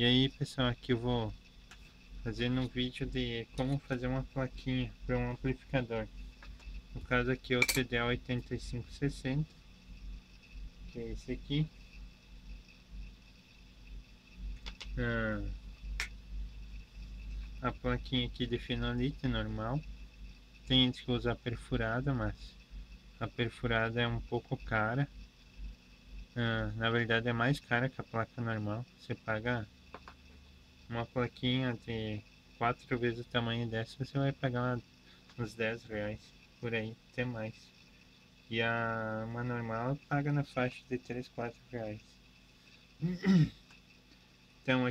E aí pessoal, aqui eu vou fazer um vídeo de como fazer uma plaquinha para um amplificador. No caso aqui é o TDA 8560, que é esse aqui. A plaquinha aqui de fenolite normal. Tem gente que usa a perfurada, mas a perfurada é um pouco cara. Na verdade é mais cara que a placa normal. Você paga uma plaquinha de 4 vezes o tamanho dessa, você vai pagar uns 10 reais por aí, até mais. E uma normal paga na faixa de 3, 4 reais. Então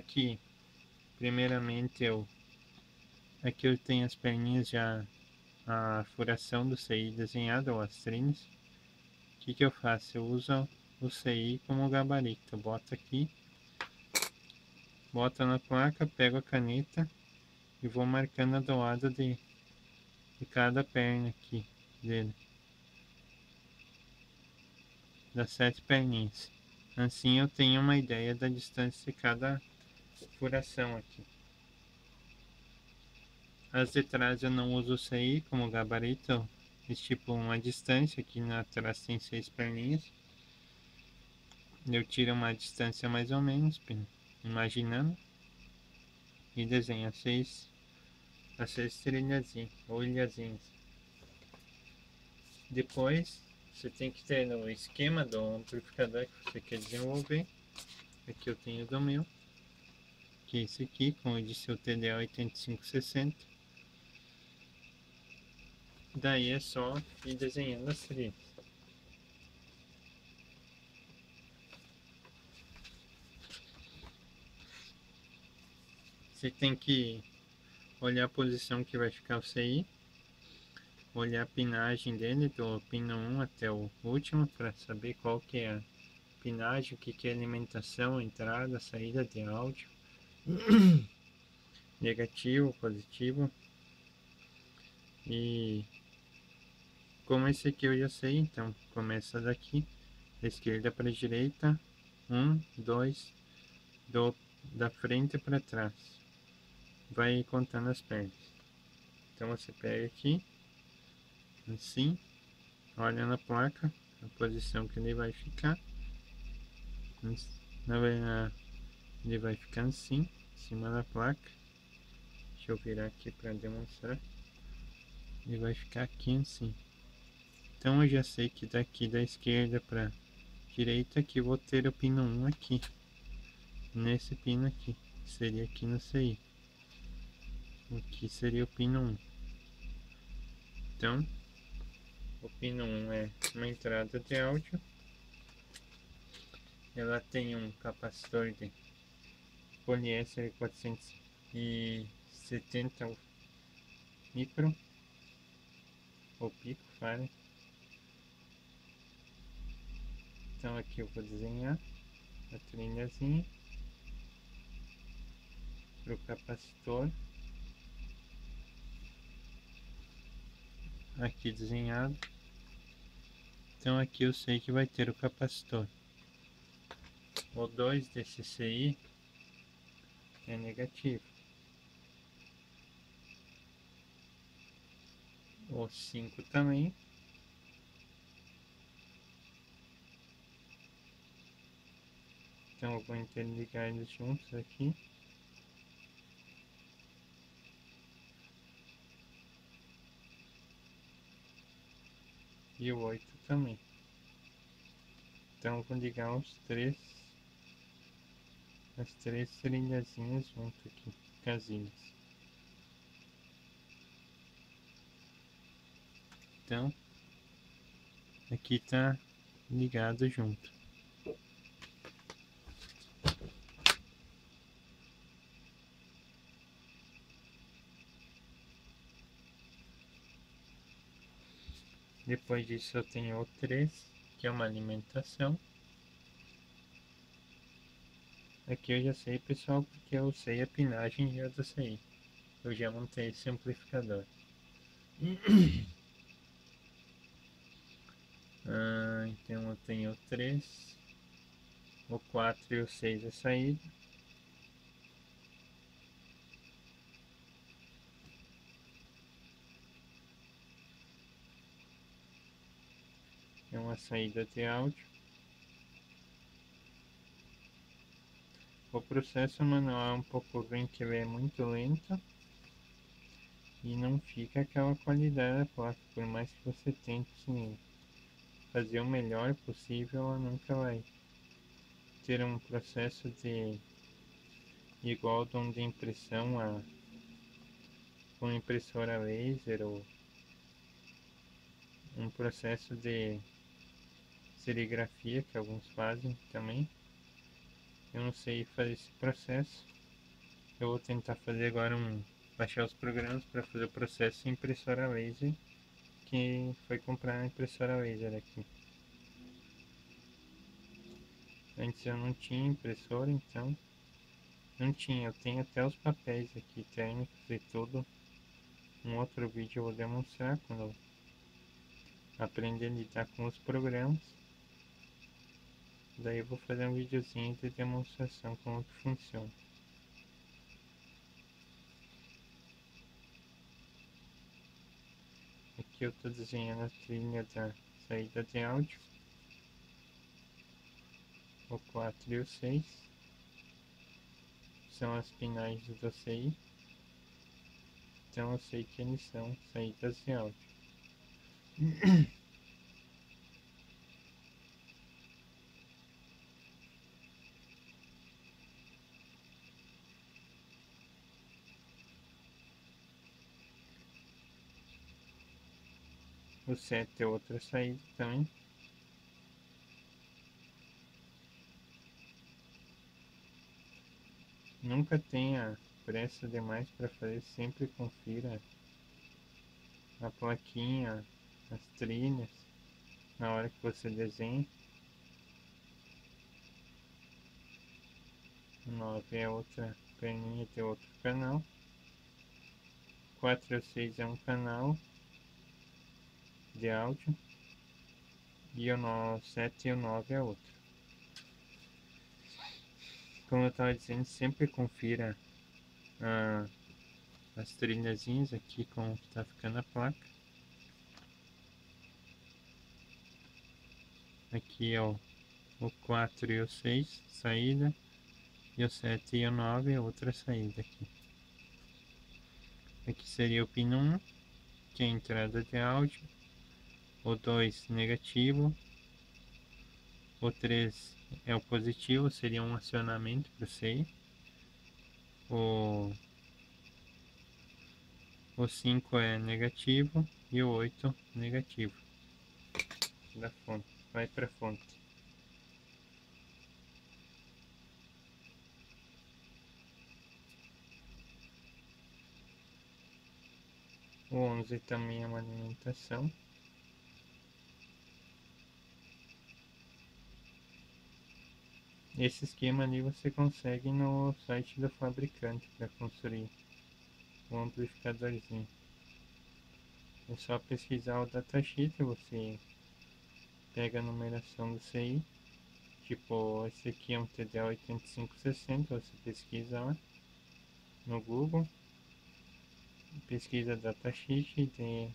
primeiramente aqui eu tenho as perninhas já, a furação do CI desenhada, ou as trinas. O que eu faço? Eu uso o CI como gabarito. Eu boto aqui, boto na placa, pego a caneta e vou marcando a doada de cada perna aqui dele, das 7 perninhas. Assim eu tenho uma ideia da distância de cada furação aqui. As de trás eu não uso o CI como gabarito, eu estipulo uma distância, aqui atrás tem 6 perninhas. Eu tiro uma distância mais ou menos, imaginando, e desenho as 6 trilhazinhas, ou ilhazinhas. Depois, você tem que ter no esquema do amplificador que você quer desenvolver. Aqui eu tenho do meu, que é esse aqui, como eu disse, o TDA 8560. Daí é só ir desenhando as trilhas. Você tem que olhar a posição que vai ficar o CI, olhar a pinagem dele, do pino 1 até o último, para saber qual que é a pinagem, o que é alimentação, entrada, saída de áudio, negativo, positivo. E como esse aqui eu já sei, então começa daqui, da esquerda para a direita, 1, 2, da frente para trás, vai contando as pernas. Então você pega aqui, assim, olha na placa, a posição que ele vai ficar. Ele vai ficar assim, em cima da placa. Deixa eu virar aqui para demonstrar. Ele vai ficar aqui assim. Então eu já sei que daqui da esquerda para direita aqui vou ter o pino 1 aqui, nesse pino aqui, que seria aqui no CI. Aqui seria o pino 1. Então o pino 1 é uma entrada de áudio. Ela tem um capacitor de poliéster 470 micro ou pico farad. Então aqui eu vou desenhar a trilhazinha para o capacitor. Aqui desenhado. Então aqui eu sei que vai ter o capacitor. O 2 desse CI é negativo. O 5 também. Então eu vou interligar eles juntos aqui. E o 8 também. Então eu vou ligar as três trilhazinhas junto aqui, casinhas. Então aqui está ligado junto. Depois disso eu tenho o 3, que é uma alimentação. Aqui eu já sei, pessoal, porque eu sei a pinagem já do CI. Eu já montei esse amplificador. Então eu tenho o 3, o 4 e o 6 a saída. saída de áudio. O processo manual é um pouco ruim, que ele é muito lento e não fica aquela qualidade da placa. Por mais que você tente fazer o melhor possível, ela nunca vai ter um processo de igual de impressão a com impressora laser, ou um processo de serigrafia que alguns fazem também. Eu não sei fazer esse processo. Eu vou tentar fazer agora baixar os programas para fazer o processo em impressora laser, que foi comprar a impressora laser aqui. Antes eu não tinha impressora, então não tinha. Eu tenho até os papéis aqui térmicos e tudo. Um outro vídeo eu vou demonstrar quando eu aprender a lidar com os programas. Daí eu vou fazer um videozinho de demonstração como que funciona. Aqui eu estou desenhando a trilha da saída de áudio, o 4 e o 6 são as finais do CI, então eu sei que eles são saídas de áudio. O 7 é outra saída também. Nunca tenha pressa demais para fazer, sempre confira a plaquinha, as trilhas, na hora que você desenha. O 9 é outra perninha de outro canal. 4 e 6 é um canal de áudio. E o 7 e o 9 é outro. Como eu estava dizendo, sempre confira as trilhazinhas aqui como está ficando a placa. Aqui é o 4 e o 6, saída. E o 7 e o 9 é outra saída aqui. Aqui seria o pino 1, que é a entrada de áudio. O 2 negativo. O 3 é o positivo, seria um acionamento para o CI. O 5 é negativo e o 8 negativo. Da fonte, vai para a fonte. O 11 também é uma alimentação. Esse esquema ali você consegue no site do fabricante para construir o amplificadorzinho. É só pesquisar o datasheet, você pega a numeração do CI. Tipo, esse aqui é um TDA8560, você pesquisa lá no Google, pesquisa datasheet de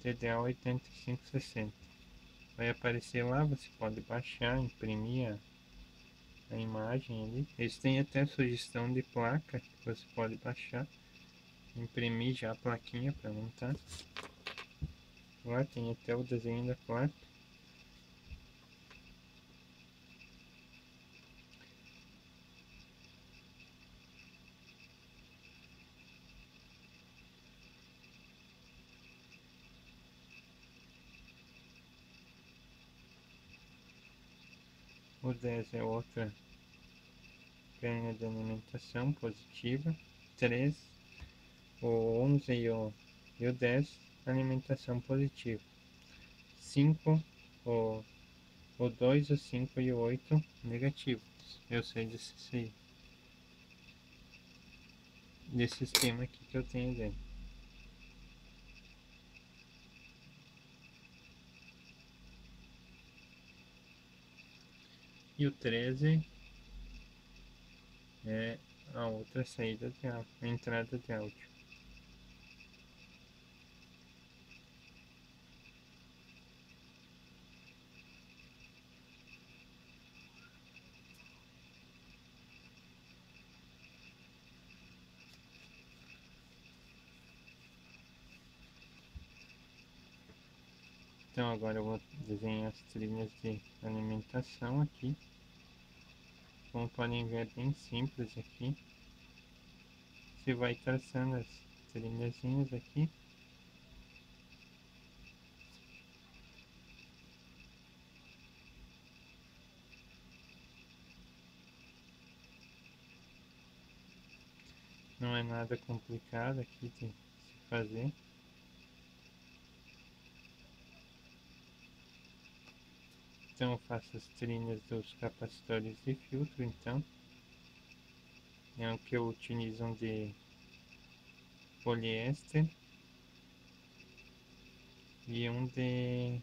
TDA8560. Vai aparecer lá, você pode baixar, imprimir a imagem ali. Eles têm até sugestão de placa que você pode baixar, imprimir já a plaquinha para montar. Lá tem até o desenho da placa. O 10 é outra perna de alimentação positiva. 3, o 11 e o 10, alimentação positiva. 5, o 2, o 5 e o 8 negativos. Eu sei desse esquema aqui que eu tenho dentro. E o 13 é a outra saída de áudio, a entrada de áudio. Então agora eu vou desenhar as trilhas de alimentação aqui. Como podem ver, é bem simples aqui. Você vai traçando as trilhazinhas aqui. Não é nada complicado aqui de se fazer. Então eu faço as trilhas dos capacitores de filtro, então. É o que eu utilizo de poliéster e um de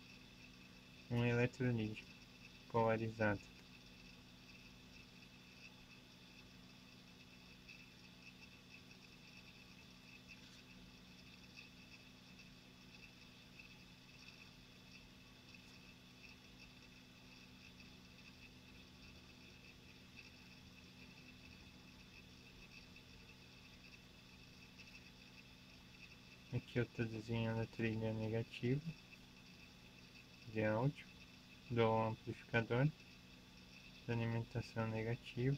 um eletrolítico polarizado. Aqui eu estou desenhando a trilha negativa de áudio do amplificador da alimentação negativa.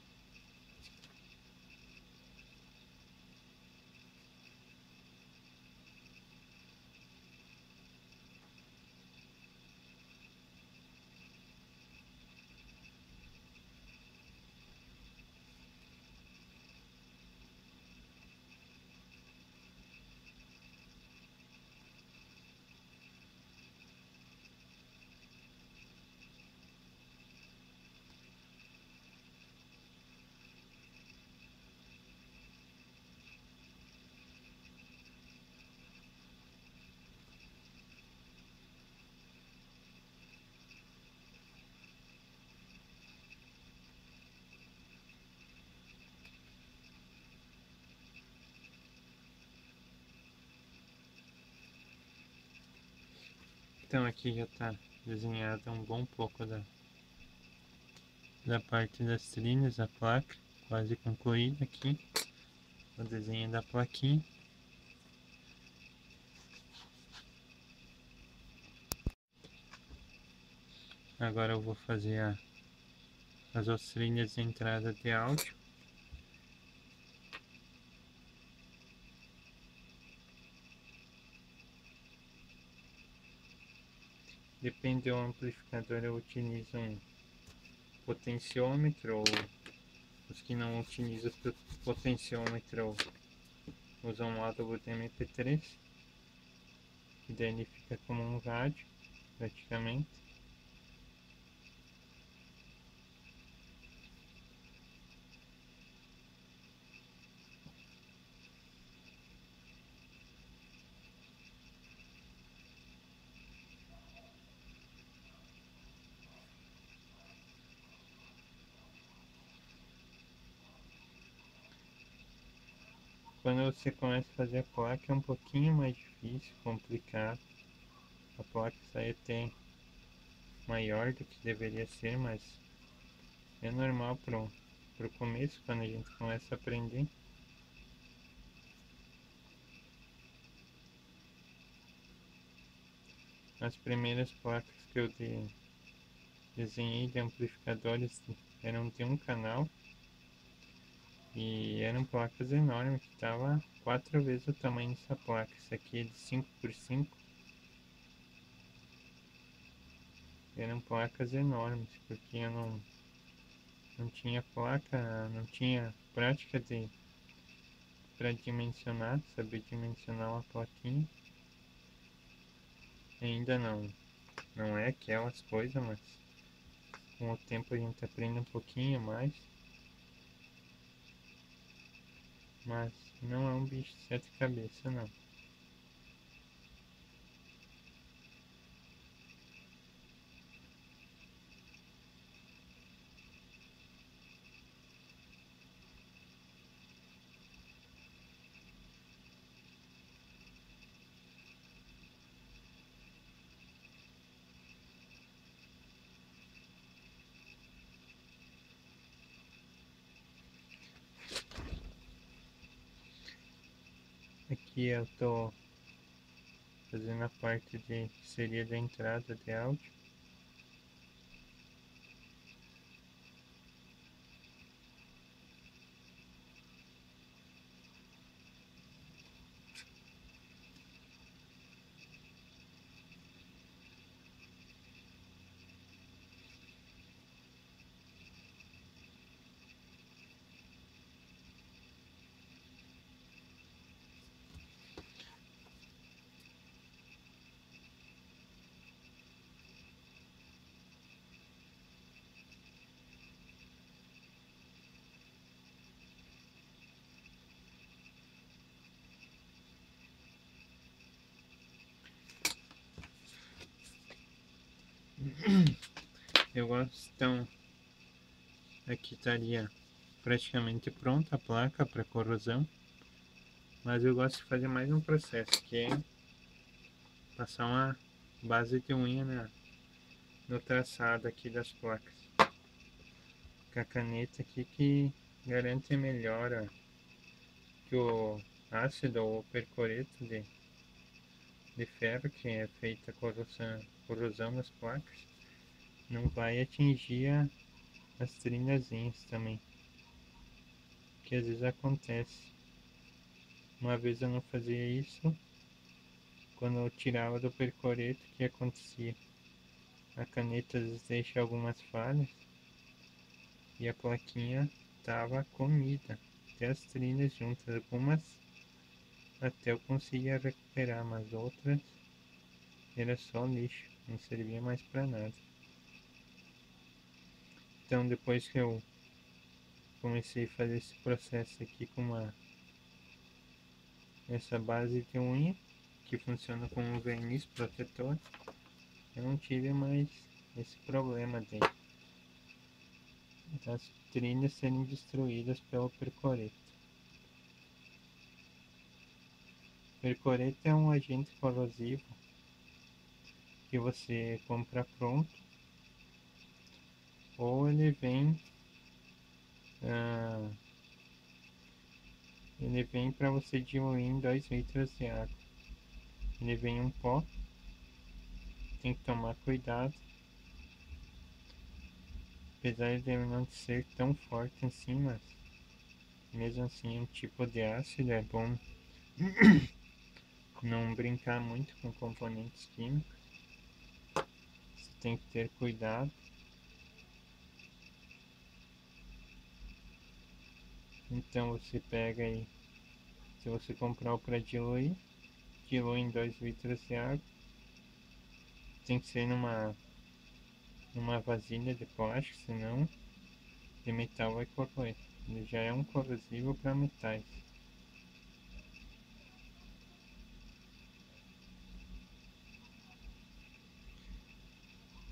Então aqui já está desenhado um bom pouco da parte das trilhas, a placa quase concluída aqui, o desenho da plaquinha. Agora eu vou fazer as ostrinhas de entrada de áudio. Depende do amplificador, eu utilizo um potenciômetro, ou os que não utilizam potenciômetro usam um módulo de MP3, que daí ele fica como um rádio praticamente. Quando você começa a fazer a placa é um pouquinho mais difícil, complicado. A placa sai até maior do que deveria ser, mas é normal pro começo, quando a gente começa a aprender. As primeiras placas que eu desenhei de amplificadores eram de um canal e eram placas enormes, que estava 4 vezes o tamanho dessa placa. Isso aqui é de 5x5. Eram placas enormes, porque eu não tinha placa, não tinha prática para dimensionar, saber dimensionar uma plaquinha. Ainda não é aquelas coisas, mas com o tempo a gente aprende um pouquinho mais. Mas não é um bicho de 7 cabeças, não. Aqui eu tô fazendo a parte de que seria da entrada de áudio. Eu gosto, então, aqui estaria praticamente pronta a placa para corrosão, mas eu gosto de fazer mais um processo, que é passar uma base de unha no traçado aqui das placas, com a caneta aqui que garante melhor que o ácido ou percoreto de ferro, que é feita a corrosão das placas, não vai atingir as trinhazinhas também, que às vezes acontece. Uma vez eu não fazia isso, quando eu tirava do percoreto, o que acontecia? A caneta às vezes deixa algumas falhas e a plaquinha estava comida, até as trilhas juntas, algumas até eu conseguia recuperar, mas outras era só lixo, não servia mais para nada. Então depois que eu comecei a fazer esse processo aqui com essa base de unha, que funciona como um verniz protetor, eu não tive mais esse problema das trilhas serem destruídas pelo percoreto. Percoreto é um agente corrosivo que você compra pronto, ou ele vem para você diluir em 2 litros de água. Ele vem um pó, tem que tomar cuidado, apesar de ele não ser tão forte assim, mas mesmo assim é um tipo de ácido, é bom não brincar muito com componentes químicos, você tem que ter cuidado. Então você pega aí, se você comprar o para diluir, dilui em 2 litros de água, tem que ser numa vasilha de plástico, senão de metal vai corroer. Ele já é um corrosivo para metais.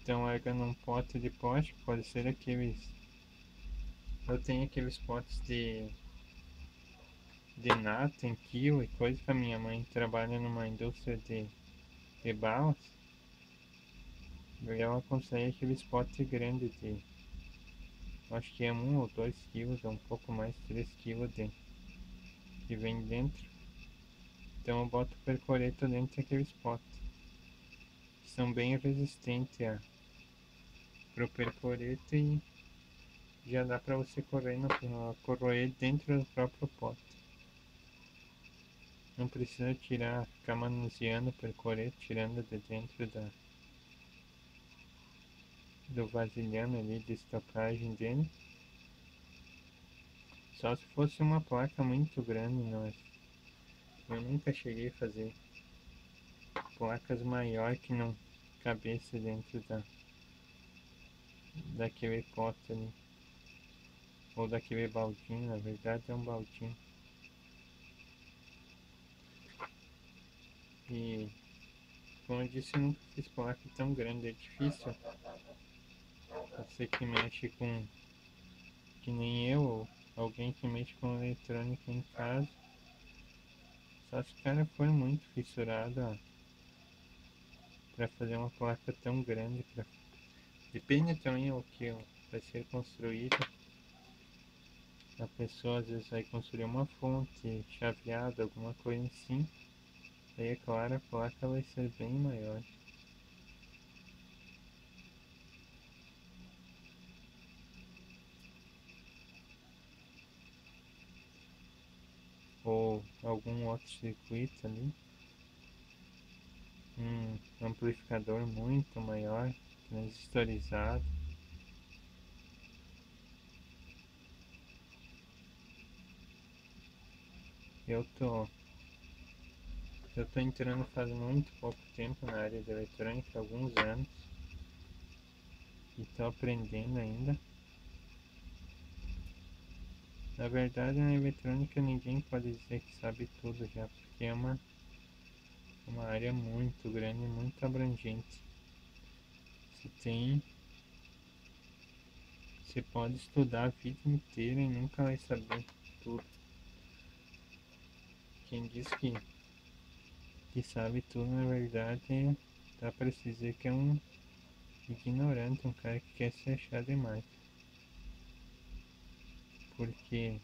Então larga num pote de plástico, pode ser aqueles. Eu tenho aqueles potes de nata em quilo e coisa, que a minha mãe trabalha numa indústria de balas. E ela aconselha aqueles potes grandes acho que é 1 ou 2 quilos, ou um pouco mais, 3 quilos que vem dentro. Então eu boto o percoreto dentro daqueles potes, que são bem resistentes pro percoreto, e já dá para você corroer dentro do próprio pote. Não precisa ficar manuseando o percoreto, tirando de dentro do vasilhame ali de estocagem dele. Só se fosse uma placa muito grande, eu nunca cheguei a fazer placas maior que não cabesse dentro daquele pote ali, ou daquele baldinho, na verdade é um baldinho. E como eu disse, eu nunca fiz placa tão grande, é difícil. Você que mexe que nem eu, ou alguém que mexe com eletrônica em casa, só se o cara for muito fissurado para fazer uma placa tão grande. Depende também o que vai ser construído. A pessoa às vezes vai construir uma fonte chaveada, alguma coisa assim. Aí é claro, a placa vai ser bem maior. Ou algum outro circuito ali. Um amplificador muito maior, transistorizado. Eu tô entrando faz muito pouco tempo na área de eletrônica, alguns anos, e tô aprendendo ainda. Na verdade, na eletrônica ninguém pode dizer que sabe tudo já, porque é uma área muito grande, muito abrangente. Você pode estudar a vida inteira e nunca vai saber tudo. Quem diz que sabe tudo, na verdade, dá pra se dizer que é um ignorante, um cara que quer se achar demais. Porque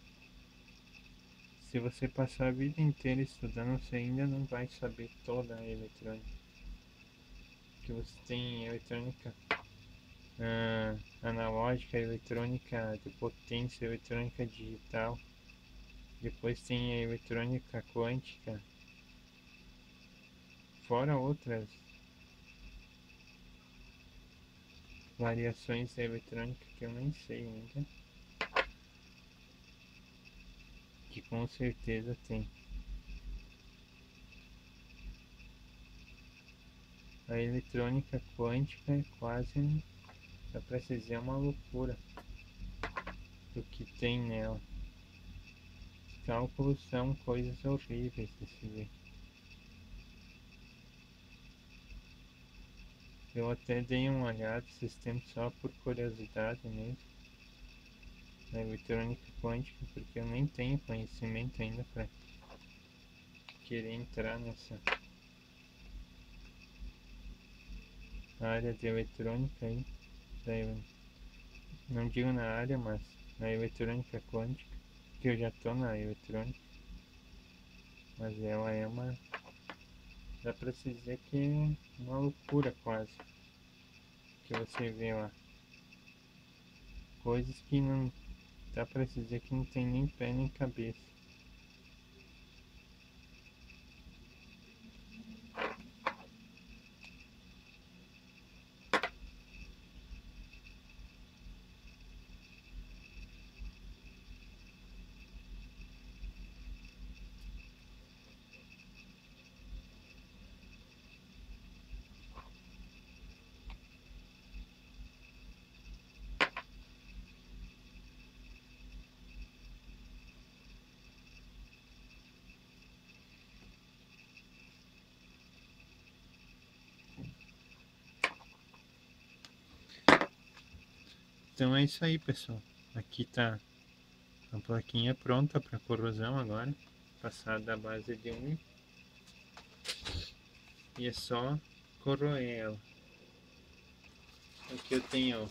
se você passar a vida inteira estudando, você ainda não vai saber toda a eletrônica. Que você tem eletrônica analógica, eletrônica de potência, eletrônica digital. Depois tem a eletrônica quântica, fora outras variações da eletrônica que eu nem sei ainda, que com certeza tem. A eletrônica quântica é quase, dá pra se dizer, uma loucura do que tem nela. Os cálculos são coisas horríveis de se ver. Eu até dei uma olhada esses tempos só por curiosidade mesmo na eletrônica quântica, porque eu nem tenho conhecimento ainda para querer entrar nessa área de eletrônica aí. Não digo na área, mas na eletrônica quântica, que eu já estou na eletrônica, mas ela é dá para se dizer que é uma loucura quase, que você vê lá. Coisas que não dá para se dizer que não tem nem pé nem cabeça. Então é isso aí, pessoal. Aqui tá a plaquinha pronta para corrosão agora, passada a base de unha, e é só corroer ela. Aqui eu tenho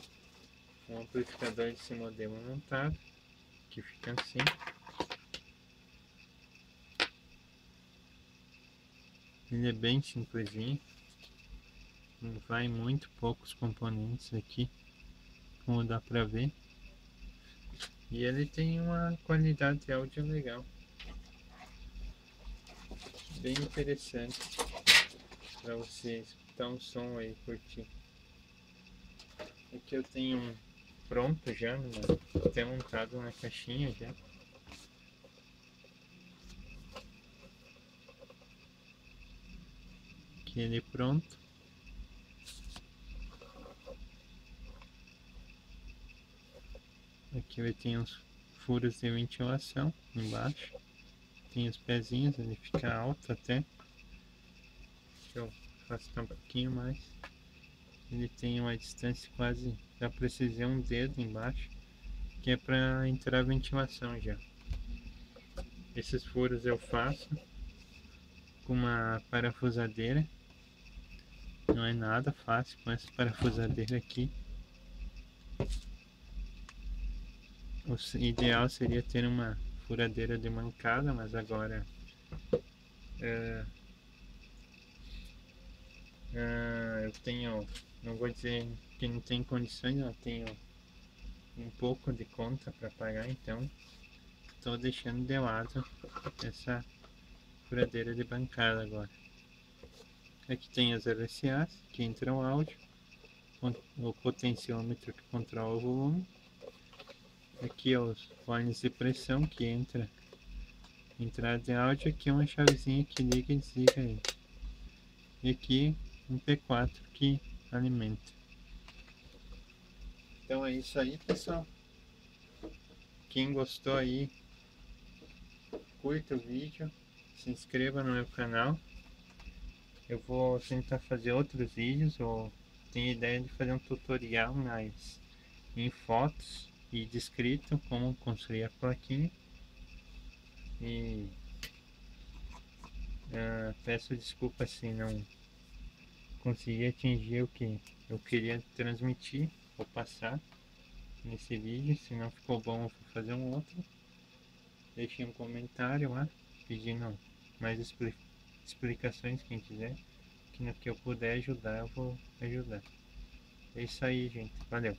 um amplificador desse modelo montado, que fica assim. Ele é bem simplesinho, não vai muito poucos componentes aqui, como dá pra ver. E ele tem uma qualidade de áudio legal, bem interessante para você escutar um som aí, curtir. Aqui eu tenho um pronto já, até montado na caixinha já. Aqui ele pronto. Aqui vai ter uns furos de ventilação embaixo. Tem os pezinhos, ele fica alto até. Deixa eu afastar um pouquinho mais. Ele tem uma distância quase, dá pra dizer, um dedo embaixo, que é para entrar a ventilação já. Esses furos eu faço com uma parafusadeira. Não é nada fácil com essa parafusadeira aqui. O ideal seria ter uma furadeira de mancada, mas agora Eu tenho, não vou dizer que não tem condições, eu tenho um pouco de conta para pagar, então estou deixando de lado essa furadeira de bancada agora. Aqui tem as LCAs que entram áudio, o potenciômetro que controla o volume. Aqui é os fones de pressão que entra entrada de áudio. Aqui é uma chavezinha que liga e desliga ele. E aqui um P4 que alimenta. Então é isso aí, pessoal. Quem gostou aí, curta o vídeo, se inscreva no meu canal. Eu vou tentar fazer outros vídeos, ou tenho ideia de fazer um tutorial mais em fotos e descrito como construir a plaquinha. E peço desculpa se não consegui atingir o que eu queria transmitir ou passar nesse vídeo. Se não ficou bom, eu vou fazer um outro. Deixe um comentário lá pedindo mais explicações, quem quiser, que no que eu puder ajudar eu vou ajudar. É isso aí, gente. Valeu.